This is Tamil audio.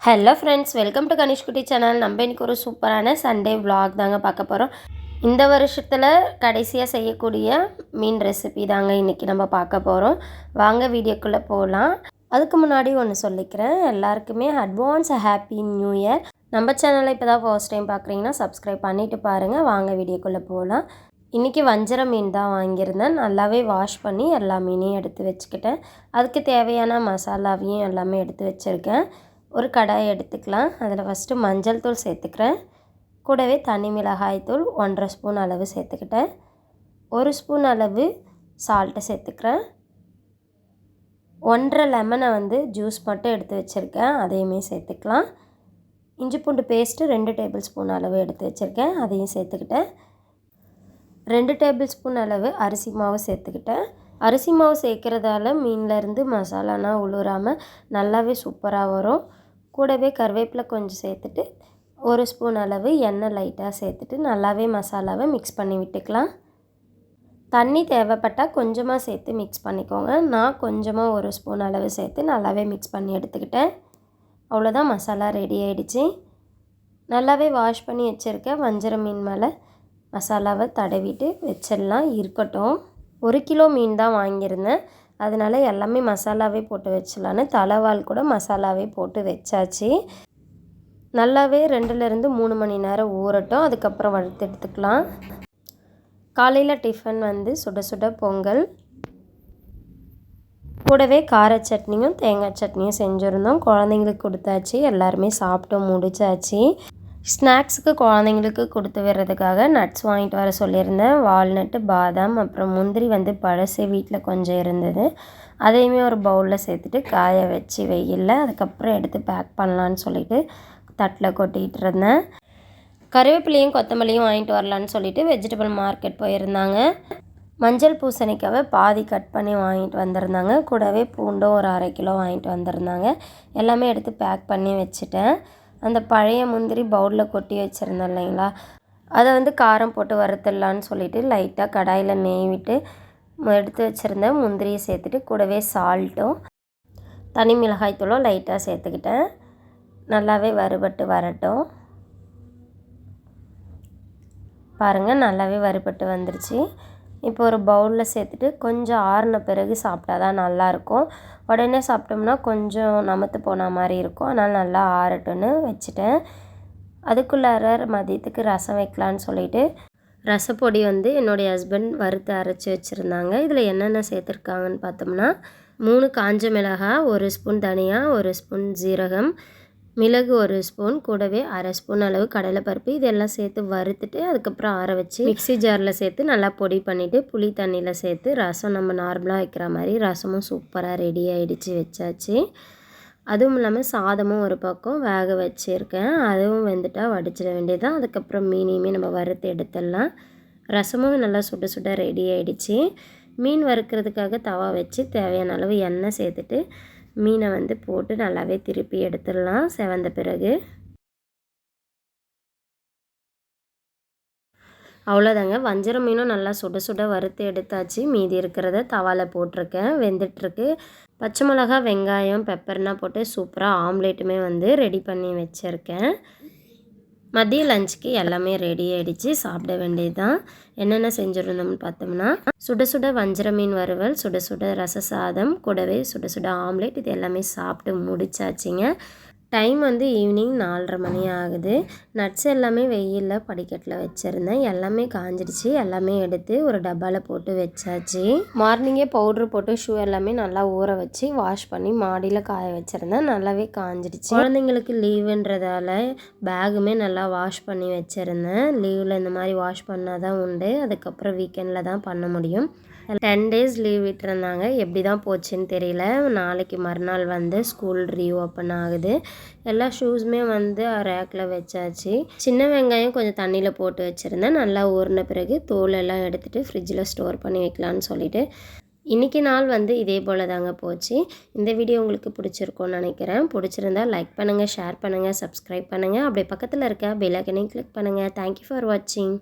Hello friends, welcome to Kanishkutti channel. நம்ம இன்றைக்கி ஒரு சூப்பரான சண்டே விலாக் தாங்க பார்க்க போகிறோம். இந்த வருஷத்தில் கடைசியாக செய்யக்கூடிய மீன் ரெசிபி தாங்க இன்றைக்கி நம்ம பார்க்க போகிறோம். வாங்க வீடியோக்குள்ளே போகலாம். அதுக்கு முன்னாடி ஒன்று சொல்லிக்கிறேன், எல்லாருக்குமே அட்வான்ஸ் ஹாப்பி நியூ இயர். நம்ம சேனலை இப்போ தான் ஃபர்ஸ்ட் டைம் பார்க்குறீங்கன்னா சப்ஸ்கிரைப் பண்ணிவிட்டு பாருங்கள். வாங்க வீடியோக்குள்ளே போகலாம். இன்றைக்கி வஞ்சர மீன் தான் வாங்கியிருந்தேன். நல்லாவே வாஷ் பண்ணி எல்லா மீனையும் எடுத்து வச்சுக்கிட்டேன். அதுக்கு தேவையான மசாலாவையும் எல்லாமே எடுத்து வச்சுருக்கேன். ஒரு கடாய் எடுத்துக்கலாம். அதில் ஃபஸ்ட்டு மஞ்சள் தூள் சேர்த்துக்கிறேன். கூடவே தனி மிளகாய் தூள் 1.5 ஸ்பூன் அளவு சேர்த்துக்கிட்டேன். 1 ஸ்பூன் அளவு சால்ட்டை சேர்த்துக்கிறேன். 1.5 லெமனை ஜூஸ் மட்டும் எடுத்து வச்சுருக்கேன், அதையுமே சேர்த்துக்கலாம். இஞ்சி பூண்டு பேஸ்ட்டு 2 டேபிள் ஸ்பூன் அளவு எடுத்து வச்சுருக்கேன், அதையும் சேர்த்துக்கிட்டேன். 2 டேபிள் ஸ்பூன் அளவு அரிசி மாவு சேர்த்துக்கிட்டேன். அரிசி மாவு சேர்க்குறதால மீன்லேருந்து மசாலானா உழுறாமல் நல்லாவே சூப்பராக வரும். கூடவே கருவேப்பிலை கொஞ்சம் சேர்த்துட்டு 1 ஸ்பூன் அளவு எண்ணெய் லைட்டாக சேர்த்துட்டு நல்லாவே மசாலாவை மிக்ஸ் பண்ணி விட்டுக்கலாம். தண்ணி தேவைப்பட்டால் கொஞ்சமாக சேர்த்து மிக்ஸ் பண்ணிக்கோங்க. நான் கொஞ்சமாக 1 ஸ்பூன் அளவு சேர்த்து நல்லாவே மிக்ஸ் பண்ணி எடுத்துக்கிட்டேன். அவ்வளோதான், மசாலா ரெடி ஆகிடுச்சு. நல்லாவே வாஷ் பண்ணி வச்சுருக்கேன் வஞ்சர மீன் மேலே மசாலாவை தடவிட்டு வச்சிடலாம், இருக்கட்டும். 1 கிலோ மீன் தான் வாங்கியிருந்தேன், அதனால் எல்லாமே மசாலாவே போட்டு வச்சிடலான்னு தலைவால் கூட மசாலாவே போட்டு வச்சாச்சு. நல்லாவே 2லேருந்து 3 மணி நேரம் ஊறட்டும், அதுக்கப்புறம் வறுத்து எடுத்துக்கலாம். காலையில் டிஃபன் சுட சுட பொங்கல், கூடவே கார சட்னியும் தேங்காய் சட்னியும் செஞ்சுருந்தோம். குழந்தைங்களுக்கு கொடுத்தாச்சு, எல்லாருமே சாப்பிட்டு முடிச்சாச்சு. ஸ்நாக்ஸுக்கு குழந்தைங்களுக்கு கொடுத்து விடுறதுக்காக நட்ஸ் வாங்கிட்டு வர சொல்லியிருந்தேன். வால்நட்டு, பாதாம், அப்புறம் முந்திரி பழசு வீட்டில் கொஞ்சம் இருந்தது, அதையுமே ஒரு பவுலில் சேர்த்துட்டு காய வச்சு வெயில்ல அதுக்கப்புறம் எடுத்து பேக் பண்ணலான்னு சொல்லிட்டு தட்டில் கொட்டிகிட்டு இருந்தேன். கருவேப்பிலையும் கொத்தமல்லியும் வாங்கிட்டு வரலான்னு சொல்லிட்டு வெஜிடபிள் மார்க்கெட் போயிருந்தாங்க. மஞ்சள் பூசணிக்காவை பாதி கட் பண்ணி வாங்கிட்டு வந்திருந்தாங்க. கூடவே பூண்டும் ஒரு 1/2 கிலோ வாங்கிட்டு வந்திருந்தாங்க. எல்லாமே எடுத்து பேக் பண்ணி வச்சுட்டேன். அந்த பழைய முந்திரி பவுலில் கொட்டி வச்சுருந்தேன் இல்லைங்களா, அதை காரம் போட்டு வறுத்துடலான்னு சொல்லிவிட்டு லைட்டாக கடாயில் நெய் விட்டு எடுத்து வச்சுருந்தேன் முந்திரியை சேர்த்துட்டு கூடவே சால்ட்டும் தனி மிளகாய் தூளும் லைட்டாக சேர்த்துக்கிட்டேன். நல்லாவே வறுபட்டு வரட்டும். பாருங்கள், நல்லாவே வறுபட்டு வந்துருச்சு. இப்போ ஒரு பவுலில் சேர்த்துட்டு கொஞ்சம் ஆறின பிறகு சாப்பிட்டா தான் நல்லாயிருக்கும். உடனே சாப்பிட்டோம்னா கொஞ்சம் நமத்து போன மாதிரி இருக்கும், அதனால் நல்லா ஆறட்டுன்னு வச்சுட்டேன். அதுக்குள்ளார மதியத்துக்கு ரசம் வைக்கலான்னு சொல்லிவிட்டு ரசப்பொடி என்னுடைய ஹஸ்பண்ட் வறுத்து அரைச்சி வச்சுருந்தாங்க. இதில் என்னென்ன சேர்த்துருக்காங்கன்னு பார்த்தோம்னா 3 காஞ்ச மிளகாய், 1 ஸ்பூன் தனியா, 1 ஸ்பூன் ஜீரகம், மிளகு 1 ஸ்பூன், கூடவே 1/2 ஸ்பூன் அளவு கடலைப்பருப்பு, இதெல்லாம் சேர்த்து வறுத்துட்டு அதுக்கப்புறம் ஆற வச்சு மிக்ஸி ஜாரில் சேர்த்து நல்லா பொடி பண்ணிவிட்டு புளி தண்ணியில் சேர்த்து ரசம் நம்ம நார்மலாக வைக்கிற மாதிரி ரசமும் சூப்பராக ரெடி ஆகிடுச்சு, வச்சாச்சு. அதுவும் இல்லாமல் சாதமும் ஒரு பக்கம் வேக வச்சுருக்கேன், அதுவும் வெந்துட்டால் வடிச்சிட வேண்டியதான். அதுக்கப்புறம் மீனையுமே நம்ம வறுத்து எடுத்துடலாம். ரசமும் நல்லா சுட சுட ரெடி ஆகிடுச்சு. மீன் வறுக்கிறதுக்காக தவா வச்சு தேவையான அளவு எண்ணெய் சேர்த்துட்டு மீனை போட்டு நல்லாவே திருப்பி எடுத்துடலாம் செவந்த பிறகு. அவ்வளோதாங்க, வஞ்சர மீனும் நல்லா சுட சுட வறுத்து எடுத்தாச்சு. மீதி இருக்கிறத தவாவில் போட்டிருக்கேன், வெந்துட்டுருக்கு. பச்சை மிளகா, வெங்காயம், பெப்பர்னால் போட்டு சூப்பராக ஆம்லேட்டுமே ரெடி பண்ணி வச்சுருக்கேன். மதிய லஞ்சுக்கு எல்லாமே ரெடி ஆகிடுச்சு, சாப்பிட வேண்டியது தான். என்னென்ன செஞ்சுருந்தோம்னு பார்த்தோம்னா சுட சுட வஞ்சர மீன் வறுவல், சுட சுட ரச சாதம், கூடவே சுட சுட ஆம்லேட், இது எல்லாமே சாப்பிட்டு முடிச்சாச்சுங்க. டைம் ஈவினிங் 4:30 மணி ஆகுது. நட்ஸ் எல்லாமே வெயிலில் படிக்கட்டில் வச்சுருந்தேன், எல்லாமே காஞ்சிடுச்சு. எல்லாமே எடுத்து ஒரு டப்பாவில் போட்டு வச்சாச்சு. மார்னிங்கே பவுட்ரு போட்டு ஷூ எல்லாமே நல்லா ஊற வச்சு வாஷ் பண்ணி மாடியில் காய வச்சுருந்தேன், நல்லாவே காஞ்சிடுச்சு. குழந்தைங்களுக்கு லீவுன்றதால பேகுமே நல்லா வாஷ் பண்ணி வச்சுருந்தேன். லீவில் இந்த மாதிரி வாஷ் பண்ணால் தான் உண்டு, அதுக்கப்புறம் வீக்கெண்டில் தான் பண்ண முடியும். 10 டேஸ் லீவ் விட்டுருந்தாங்க, எப்படி தான் போச்சுன்னு தெரியல. நாளைக்கு மறுநாள் ஸ்கூல் ரீஓப்பன் ஆகுது. எல்லா ஷூஸுமே ரேக்கில் வச்சாச்சு. சின்ன வெங்காயம் கொஞ்சம் தண்ணியில் போட்டு வச்சுருந்தேன், நல்லா ஊறின பிறகு தோலெல்லாம் எடுத்துகிட்டு ஃப்ரிட்ஜில் ஸ்டோர் பண்ணி வைக்கலான்னு சொல்லிவிட்டு இன்றைக்கி நாள் இதே போல் தாங்க போச்சு. இந்த வீடியோ உங்களுக்கு பிடிச்சிருக்கும்னு நினைக்கிறேன். பிடிச்சிருந்தா லைக் பண்ணுங்கள், ஷேர் பண்ணுங்கள், சப்ஸ்கிரைப் பண்ணுங்கள். அப்படியே பக்கத்தில் இருக்க பெல் ஐக்கனையும் கிளிக் பண்ணுங்கள். தேங்க்யூ ஃபார் வாட்சிங்.